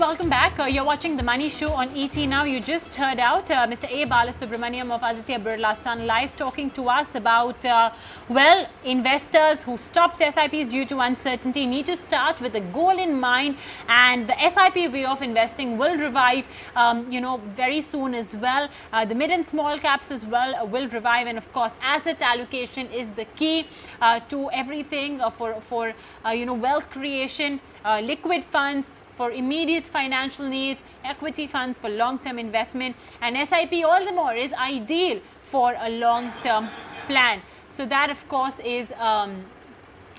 welcome back. You're watching The Money Show on ET Now. You just heard out Mr. A. Balasubramaniam of Aditya Birla Sun Life talking to us about, investors who stopped SIPs due to uncertainty need to start with a goal in mind, and the SIP way of investing will revive, very soon as well. The mid and small caps as well will revive, and of course, asset allocation is the key to everything for wealth creation, liquid funds for immediate financial needs, equity funds for long-term investment, and SIP all the more is ideal for a long-term plan. So that, of course, is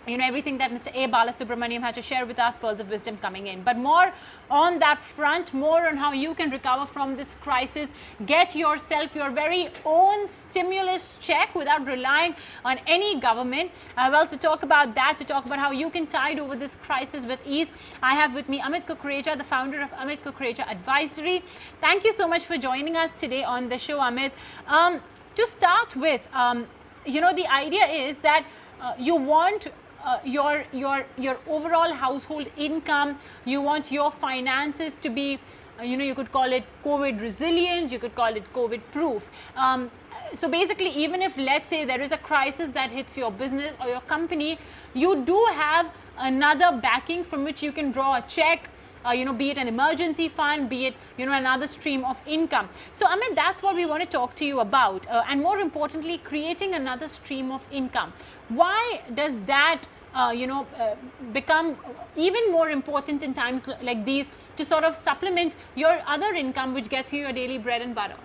everything that Mr. A. Balasubramaniam had to share with us, pearls of wisdom coming in. But more on that front, more on how you can recover from this crisis, get yourself your very own stimulus check without relying on any government. To talk about that, to talk about how you can tide over this crisis with ease, I have with me Amit Kukreja, the founder of Amit Kukreja Advisory. Thank you so much for joining us today on the show, Amit. To start with, the idea is that you want your overall household income, you want your finances to be, you could call it COVID resilient, you could call it COVID proof. So basically, even if, let's say, there is a crisis that hits your business or your company, you do have another backing from which you can draw a check, be it an emergency fund, be it, another stream of income. So, Amit, that's what we want to talk to you about. And more importantly, creating another stream of income. Why does that, become even more important in times like these to sort of supplement your other income, which gets you your daily bread and butter?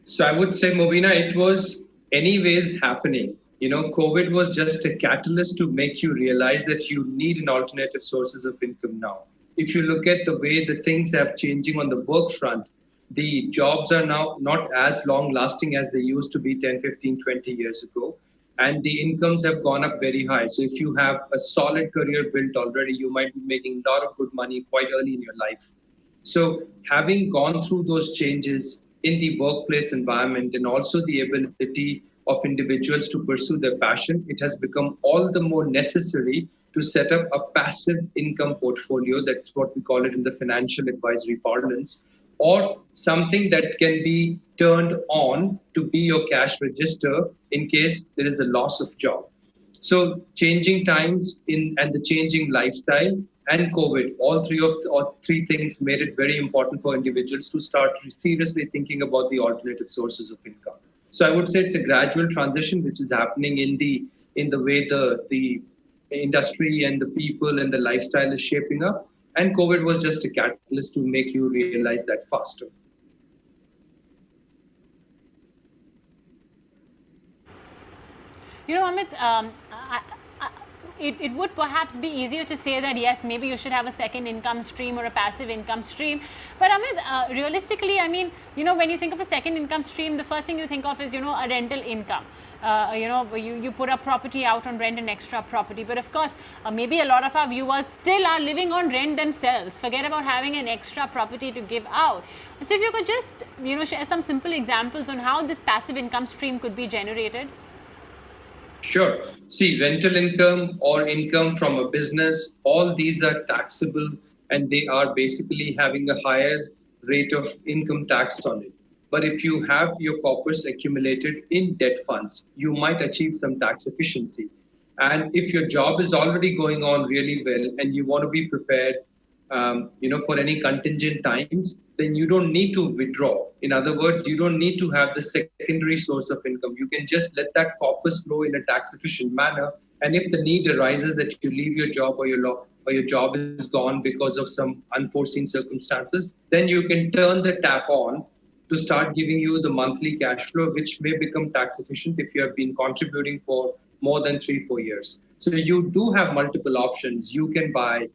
So I would say, Mubina, it was anyways happening. COVID was just a catalyst to make you realize that you need an alternative sources of income now. If you look at the way the things have changing on the work front, the jobs are now not as long lasting as they used to be 10, 15, 20 years ago. And the incomes have gone up very high. So if you have a solid career built already, you might be making a lot of good money quite early in your life. So having gone through those changes in the workplace environment and also the ability of individuals to pursue their passion, it has become all the more necessary to set up a passive income portfolio. That's what we call it in the financial advisory parlance, or something that can be turned on to be your cash register in case there is a loss of job. So changing times and the changing lifestyle and COVID, all three things made it very important for individuals to start seriously thinking about the alternative sources of income. So I would say it's a gradual transition which is happening in the way the industry and the people and the lifestyle is shaping up. And COVID was just a catalyst to make you realize that faster. Amit, it would perhaps be easier to say that, yes, maybe you should have a second income stream or a passive income stream. But Amit, realistically, when you think of a second income stream, the first thing you think of is, a rental income. You put a property out on rent, an extra property. But of course, maybe a lot of our viewers still are living on rent themselves. Forget about having an extra property to give out. So if you could just, share some simple examples on how this passive income stream could be generated. Sure. See, rental income or income from a business, all these are taxable and they are basically having a higher rate of income tax on it. But if you have your corpus accumulated in debt funds, you might achieve some tax efficiency. And if your job is already going on really well and you want to be prepared, for any contingent times, then you don't need to withdraw. In other words, you don't need to have the secondary source of income. You can just let that corpus flow in a tax efficient manner. And if the need arises that you leave your job or your job is gone because of some unforeseen circumstances, then you can turn the tap on to start giving you the monthly cash flow, which may become tax efficient if you have been contributing for more than 3-4 years. So you do have multiple options. You can buy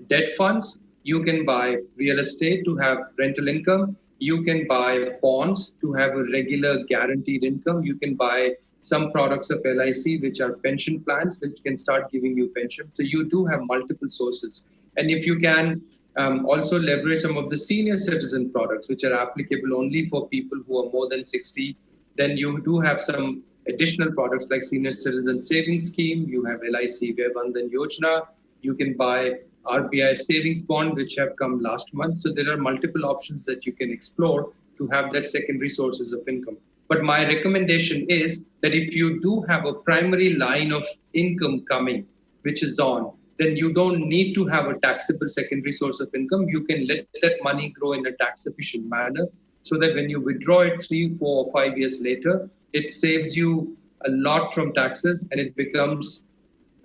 debt funds, you can buy real estate to have rental income, you can buy bonds to have a regular guaranteed income, you can buy some products of LIC, which are pension plans, which can start giving you pension. So you do have multiple sources. And if you can also leverage some of the senior citizen products, which are applicable only for people who are more than 60, then you do have some additional products like senior citizen savings scheme, you have LIC Vya Bandhan Yojana, you can buy RBI savings bond, which have come last month. So there are multiple options that you can explore to have that secondary sources of income. But my recommendation is that if you do have a primary line of income coming, which is on, then you don't need to have a taxable secondary source of income. You can let that money grow in a tax efficient manner so that when you withdraw it 3, 4, or 5 years later, it saves you a lot from taxes, and it becomes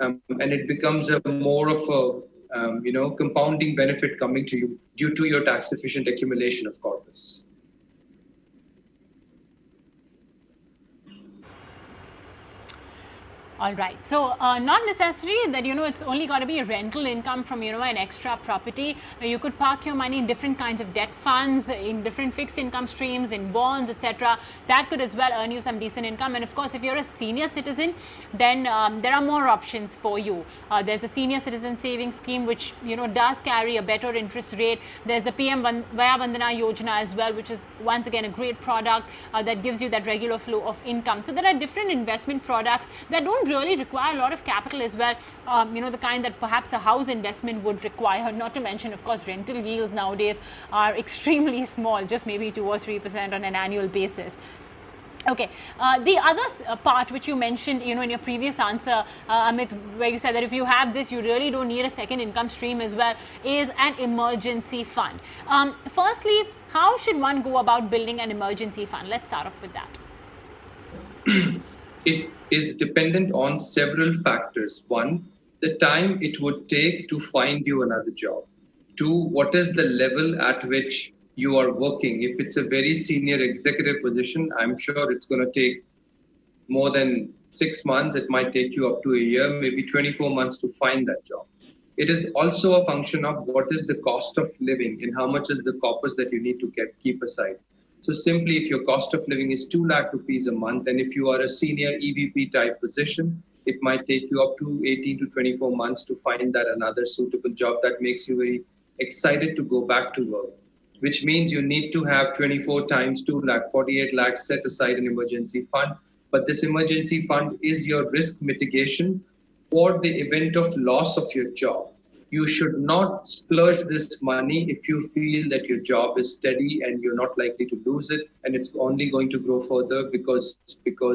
a more of a compounding benefit coming to you due to your tax efficient accumulation of corpus. All right. So not necessary that, it's only got to be rental income from, an extra property. You could park your money in different kinds of debt funds, in different fixed income streams, in bonds, etc. That could as well earn you some decent income. And of course, if you're a senior citizen, then there are more options for you. There's the Senior Citizen Savings Scheme, which, does carry a better interest rate. There's the PM Vaya Vandana Yojana as well, which is once again a great product that gives you that regular flow of income. So there are different investment products that don't really require a lot of capital as well, the kind that perhaps a house investment would require, not to mention, of course, rental yields nowadays are extremely small, just maybe 2 or 3% on an annual basis. Okay, the other part which you mentioned, in your previous answer, Amit, where you said that if you have this, you really don't need a second income stream as well, is an emergency fund. Firstly, how should one go about building an emergency fund? Let's start off with that. It is dependent on several factors. One, the time it would take to find you another job. Two, what is the level at which you are working? If it's a very senior executive position, I'm sure it's going to take more than 6 months. It might take you up to a year, maybe 24 months to find that job. It is also a function of what is the cost of living and how much is the corpus that you need to keep aside. So simply, if your cost of living is 2 lakh rupees a month, and if you are a senior EVP type position, it might take you up to 18 to 24 months to find that another suitable job that makes you very excited to go back to work, which means you need to have 24 times 2 lakh, 48 lakhs set aside an emergency fund. But this emergency fund is your risk mitigation for the event of loss of your job. You should not splurge this money if you feel that your job is steady and you're not likely to lose it, and it's only going to grow further because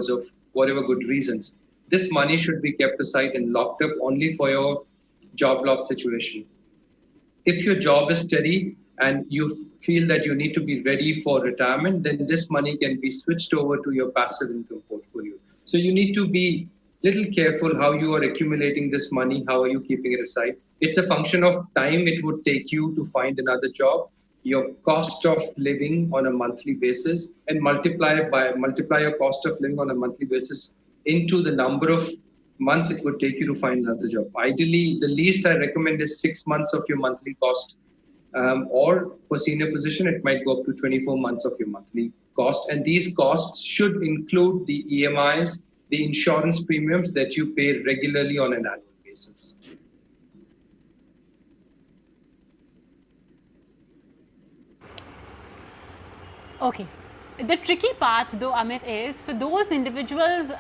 of whatever good reasons. This money should be kept aside and locked up only for your job loss situation. If your job is steady and you feel that you need to be ready for retirement, then this money can be switched over to your passive income portfolio. So you need to be little careful how you are accumulating this money, how are you keeping it aside. It's a function of time it would take you to find another job, your cost of living on a monthly basis, and multiply your cost of living on a monthly basis into the number of months it would take you to find another job. Ideally, the least I recommend is 6 months of your monthly cost, or for senior position, it might go up to 24 months of your monthly cost. And these costs should include the EMIs, the insurance premiums that you pay regularly on an annual basis. Okay. The tricky part, though, Amit, is for those individuals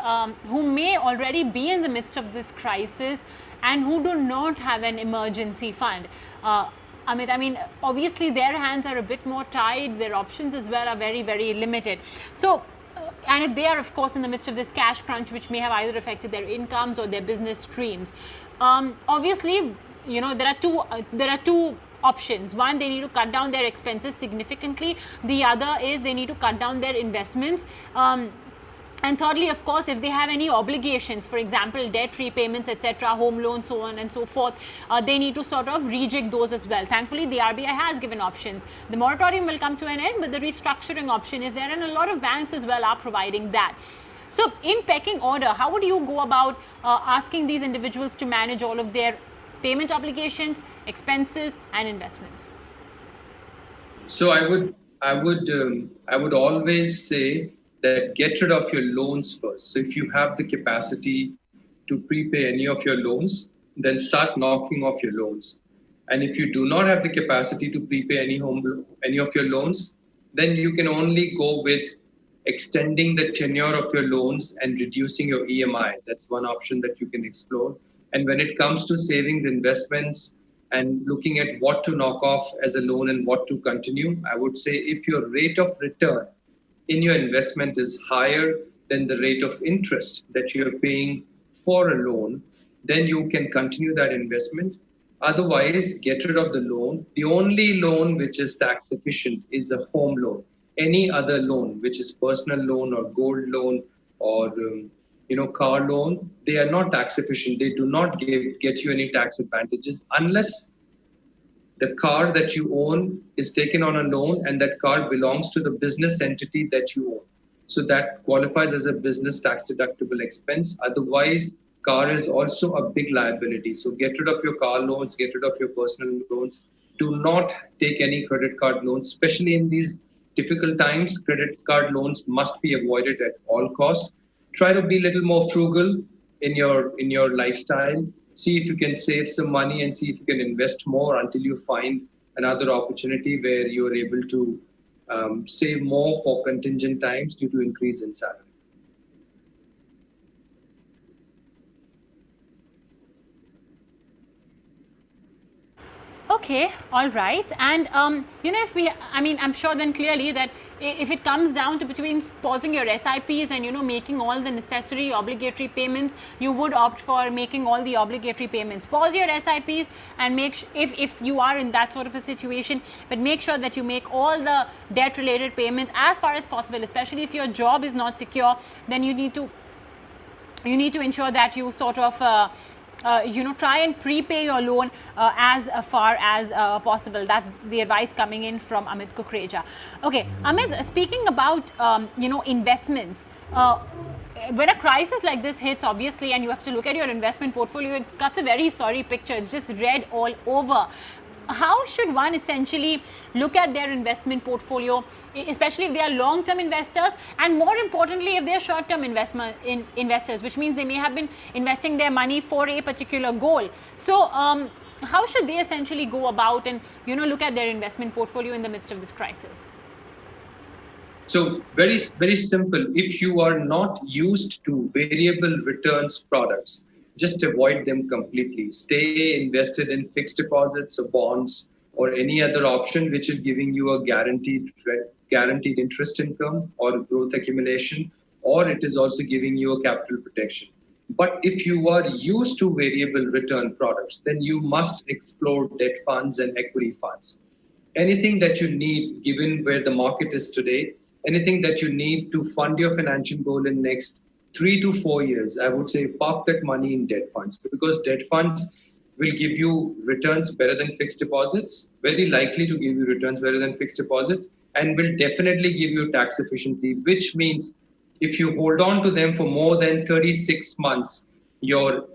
who may already be in the midst of this crisis and who do not have an emergency fund. Amit, I mean, obviously their hands are a bit more tied. Their options as well are very, very limited. So, and if they are, of course, in the midst of this cash crunch, which may have either affected their incomes or their business streams, obviously, there are two options. One, they need to cut down their expenses significantly. The other is they need to cut down their investments. And thirdly, of course, if they have any obligations, for example, debt repayments, etc., home loans, so on and so forth, they need to sort of rejig those as well. Thankfully, the RBI has given options. The moratorium will come to an end, but the restructuring option is there, and a lot of banks as well are providing that. So in pecking order, how would you go about asking these individuals to manage all of their payment obligations, expenses, and investments? So I would always say that get rid of your loans first. So if you have the capacity to prepay any of your loans, then start knocking off your loans. And if you do not have the capacity to prepay any of your loans, then you can only go with extending the tenure of your loans and reducing your EMI. That's one option that you can explore. And when it comes to savings, investments, and looking at what to knock off as a loan and what to continue. I would say if your rate of return in your investment is higher than the rate of interest that you're paying for a loan, then you can continue that investment. Otherwise, get rid of the loan. The only loan which is tax efficient is a home loan. Any other loan, which is personal loan or gold loan or car loan, they are not tax efficient. They do not get you any tax advantages unless the car that you own is taken on a loan and that car belongs to the business entity that you own. So that qualifies as a business tax deductible expense. Otherwise, car is also a big liability. So get rid of your car loans, get rid of your personal loans. Do not take any credit card loans, especially in these difficult times. Credit card loans must be avoided at all costs. Try to be a little more frugal in your lifestyle. See if you can save some money and see if you can invest more until you find another opportunity where you are able to save more for contingent times due to increase in salary. Okay, all right. And, I'm sure then clearly that if it comes down to between pausing your SIPs and, making all the necessary obligatory payments, you would opt for making all the obligatory payments. Pause your SIPs and if you are in that sort of a situation, but make sure that you make all the debt related payments as far as possible, especially if your job is not secure, then you need to ensure that you sort of try and prepay your loan as far as possible. That's the advice coming in from Amit Kukreja. Okay, Amit, speaking about investments, when a crisis like this hits, obviously, and you have to look at your investment portfolio, it cuts a very sorry picture. It's just red all over. How should one essentially look at their investment portfolio, especially if they are long-term investors, and more importantly, if they are short-term investors, which means they may have been investing their money for a particular goal. So, how should they essentially go about and look at their investment portfolio in the midst of this crisis? So very, very simple. If you are not used to variable returns products, just avoid them completely. Stay invested in fixed deposits or bonds or any other option which is giving you a guaranteed interest income or growth accumulation, or it is also giving you a capital protection. But if you are used to variable return products, then you must explore debt funds and equity funds. Anything that you need, given where the market is today, anything that you need to fund your financial goal in next 3 to 4 years, I would say park that money in debt funds, because debt funds will give you returns better than fixed deposits, very likely to give you returns better than fixed deposits, and will definitely give you tax efficiency, which means if you hold on to them for more than 36 months, your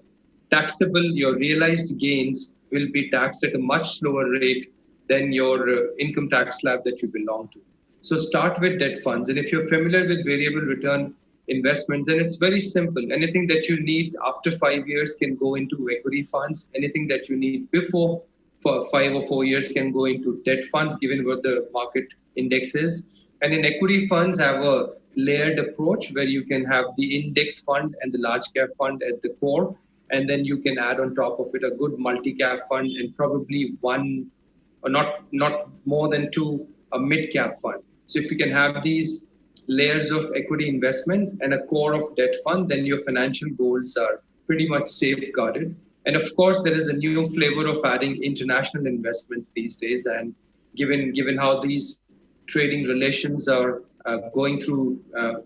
realized gains will be taxed at a much slower rate than your income tax slab that you belong to. So start with debt funds. And if you're familiar with variable return investments, then it's very simple. Anything that you need after 5 years can go into equity funds. Anything that you need before for 5 or 4 years can go into debt funds, given what the market index is. And in equity funds, have a layered approach where you can have the index fund and the large cap fund at the core. And then you can add on top of it a good multi-cap fund and probably one or not more than two, a mid-cap fund. So if you can have these layers of equity investments and a core of debt fund, then your financial goals are pretty much safeguarded. And of course, there is a new flavor of adding international investments these days. And given how these trading relations are going through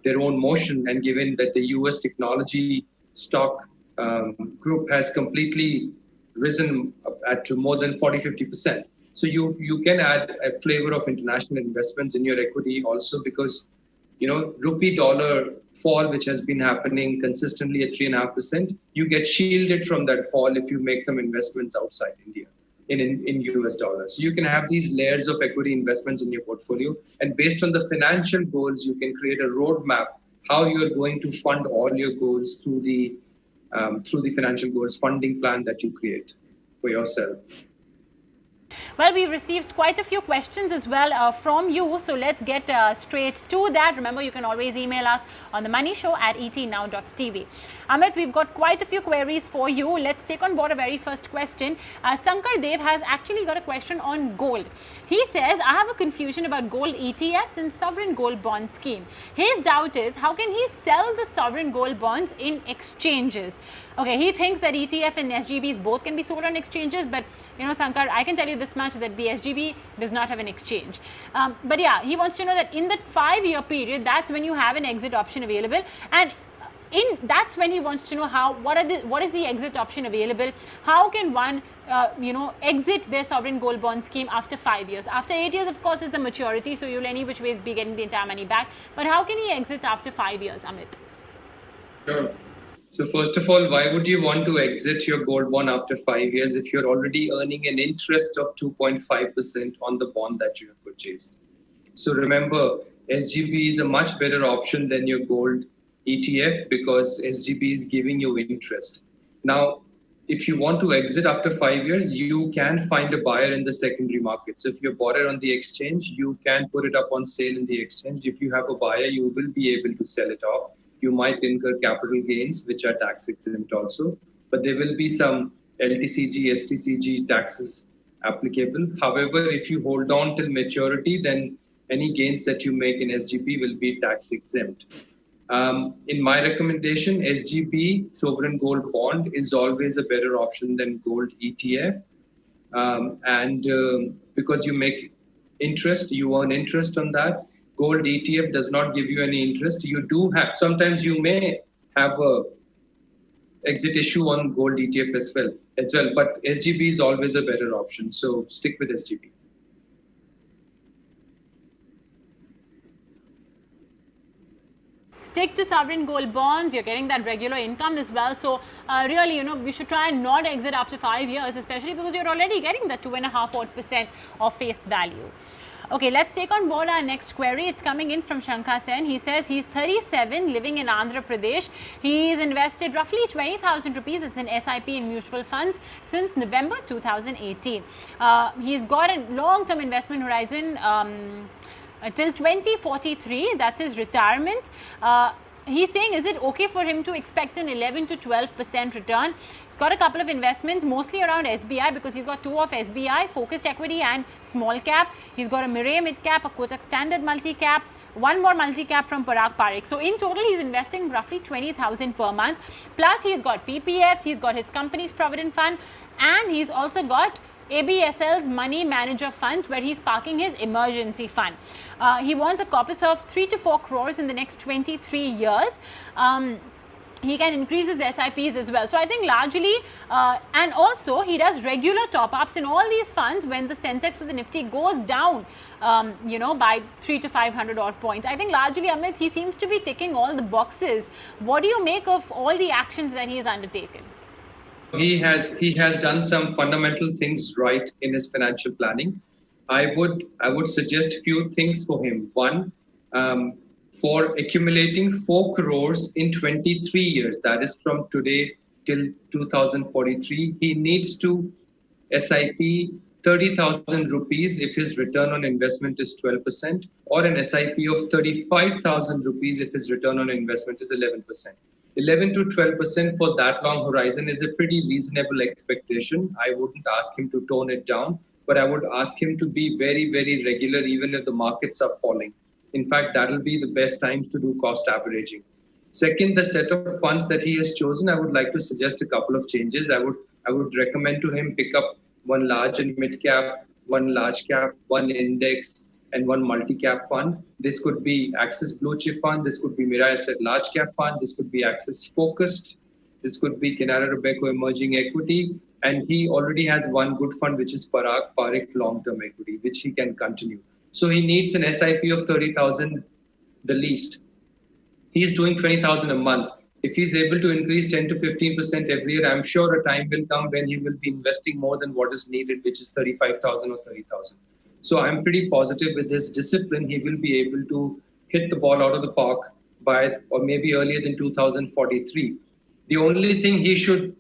their own motion, and given that the US technology stock group has completely risen to more than 40-50%. So you can add a flavor of international investments in your equity also, because rupee dollar fall, which has been happening consistently at 3.5%, you get shielded from that fall if you make some investments outside India in US dollars. So you can have these layers of equity investments in your portfolio, and based on the financial goals, you can create a roadmap how you are going to fund all your goals through the financial goals funding plan that you create for yourself. Well, we received quite a few questions as well from you. So let's get straight to that. Remember, you can always email us on themoneyshow@etnow.tv. Amit, we've got quite a few queries for you. Let's take on board a very first question. Sankar Dev has actually got a question on gold. He says, I have a confusion about gold ETFs and sovereign gold bond scheme. His doubt is, how can he sell the sovereign gold bonds in exchanges? Okay, he thinks that ETF and SGBs both can be sold on exchanges, but Sankar, I can tell you this much, that the SGB does not have an exchange. But yeah, he wants to know that in that 5-year period, that's when you have an exit option available, and that's when he wants to know what is the exit option available. How can one exit their sovereign gold bond scheme after 5 years? After 8 years, of course, is the maturity, so you'll any which ways be getting the entire money back. But how can he exit after 5 years, Amit? Sure. So first of all, why would you want to exit your gold bond after 5 years if you're already earning an interest of 2.5% on the bond that you have purchased? So remember, SGB is a much better option than your gold ETF because SGB is giving you interest. Now, if you want to exit after 5 years, you can find a buyer in the secondary market. So if you bought it on the exchange, you can put it up on sale in the exchange. If you have a buyer, you will be able to sell it off. You might incur capital gains, which are tax exempt also, but there will be some LTCG, STCG taxes applicable. However, if you hold on till maturity, then any gains that you make in SGB will be tax exempt. In my recommendation, SGB, sovereign gold bond, is always a better option than gold ETF. Because you make interest, you earn interest on that. Gold ETF does not give you any interest. You do have, sometimes you may have a exit issue on gold ETF as well, but SGB is always a better option. So stick with SGB. Stick to sovereign gold bonds. You're getting that regular income as well. So really, we should try and not exit after 5 years, especially because you're already getting the 2.5% of face value. Okay, let's take on board our next query. It's coming in from Shankha Sen. He says he's 37, living in Andhra Pradesh. He's invested roughly 20,000 rupees as an SIP in mutual funds since November 2018. He's got a long-term investment horizon till 2043. That's his retirement. He's saying, is it okay for him to expect an 11 to 12% return? He's got a couple of investments, mostly around SBI, because he's got 2 of SBI, focused equity and small cap. He's got a Mirae mid cap, a Kotak standard multi cap, 1 more multi cap from Parag Parikh. So in total, he's investing roughly 20,000 per month. Plus, he's got PPFs, he's got his company's provident fund, and he's also got ABSL's money manager funds, where he's parking his emergency fund. He wants a corpus of 3 to 4 crores in the next 23 years. He can increase his SIPs as well. So I think largely, and also he does regular top-ups in all these funds when the Sensex or the Nifty goes down, by 300 to 500 odd points. I think largely, Amit, he seems to be ticking all the boxes. What do you make of all the actions that he has undertaken? He has done some fundamental things right in his financial planning. I would suggest few things for him. One, for accumulating 4 crores in 23 years, that is from today till 2043, he needs to SIP 30,000 rupees if his return on investment is 12%, or an SIP of 35,000 rupees if his return on investment is 11%. 11 to 12% for that long horizon is a pretty reasonable expectation. I wouldn't ask him to tone it down, but I would ask him to be very, very regular, even if the markets are falling. In fact, that'll be the best times to do cost averaging. Second, the set of funds that he has chosen, I would like to suggest a couple of changes. I would recommend to him pick up 1 large and mid cap, 1 large cap, 1 index, and 1 multi-cap fund. This could be Axis Blue Chip Fund. This could be Mirae Asset Large Cap Fund. This could be Axis Focused. This could be Canara Robeco Emerging Equity. And he already has 1 good fund, which is Parag Parikh Long-Term Equity, which he can continue. So he needs an SIP of 30,000, the least. He's doing 20,000 a month. If he's able to increase 10 to 15% every year, I'm sure a time will come when he will be investing more than what is needed, which is 35,000 or 30,000. So I'm pretty positive with his discipline, he will be able to hit the ball out of the park by, or maybe earlier than 2043. The only thing he should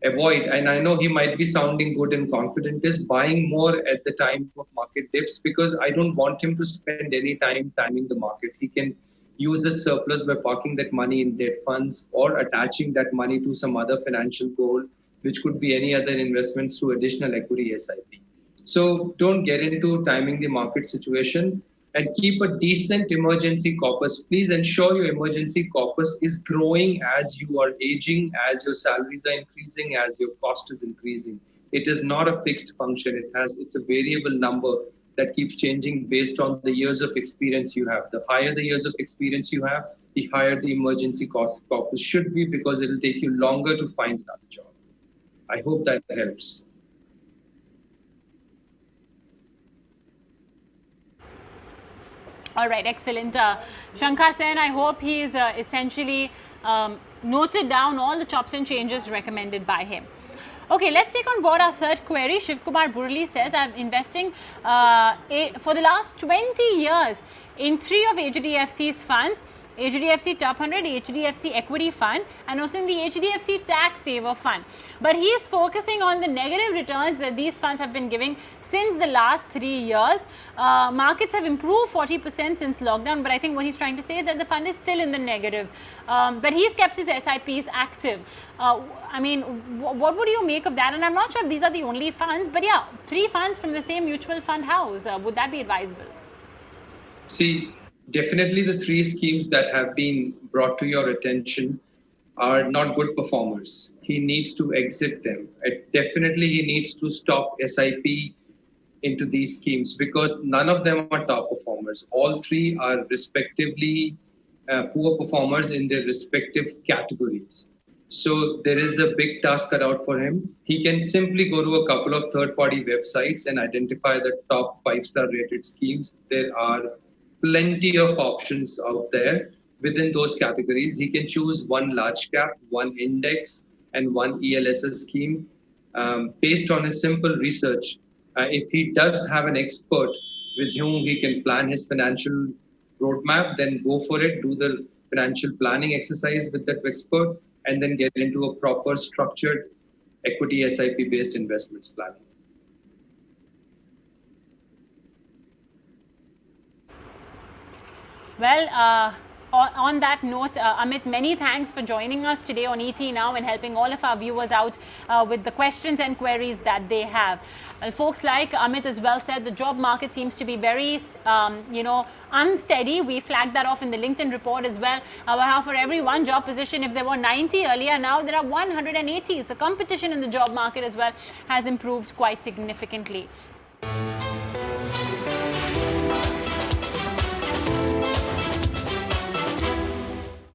avoid, and I know he might be sounding good and confident, is buying more at the time of market dips, because I don't want him to spend any time timing the market. He can use his surplus by parking that money in debt funds or attaching that money to some other financial goal, which could be any other investments through additional equity SIP. So don't get into timing the market situation, and keep a decent emergency corpus. Please ensure your emergency corpus is growing as you are aging, as your salaries are increasing, as your cost is increasing. It is not a fixed function. It's a variable number that keeps changing based on the years of experience you have. The higher the years of experience you have, the higher the emergency cost corpus should be, because it will take you longer to find another job. I hope that helps. All right, excellent. Shankar Sen, I hope he's essentially noted down all the chops and changes recommended by him. Okay, let's take on board our third query. Shiv Kumar Burli says, I'm investing for the last 20 years in 3 of HDFC's funds: HDFC Top 100, HDFC Equity Fund, and also in the HDFC Tax Saver Fund. But he is focusing on the negative returns that these funds have been giving since the last 3 years. Markets have improved 40% since lockdown, but I think what he's trying to say is that the fund is still in the negative. But he's kept his SIPs active. I mean, what would you make of that? And I'm not sure if these are the only funds, but yeah, 3 funds from the same mutual fund house. Would that be advisable? See, definitely the 3 schemes that have been brought to your attention are not good performers. He needs to exit them. Definitely he needs to stop SIP into these schemes, because none of them are top performers. All 3 are respectively poor performers in their respective categories. So there is a big task cut out for him. He can simply go to a couple of third-party websites and identify the top 5-star rated schemes. There are plenty of options out there within those categories. He can choose 1 large cap, 1 index, and 1 ELSS scheme based on his simple research. If he does have an expert with whom he can plan his financial roadmap, then go for it. Do the financial planning exercise with that expert, and then get into a proper structured equity SIP based investments planning. Well, on that note, Amit, many thanks for joining us today on ET Now and helping all of our viewers out with the questions and queries that they have. Well, folks, like Amit as well said, the job market seems to be very, unsteady. We flagged that off in the LinkedIn report as well. For every 1 job position, if there were 90 earlier, now there are 180. The competition in the job market as well has improved quite significantly.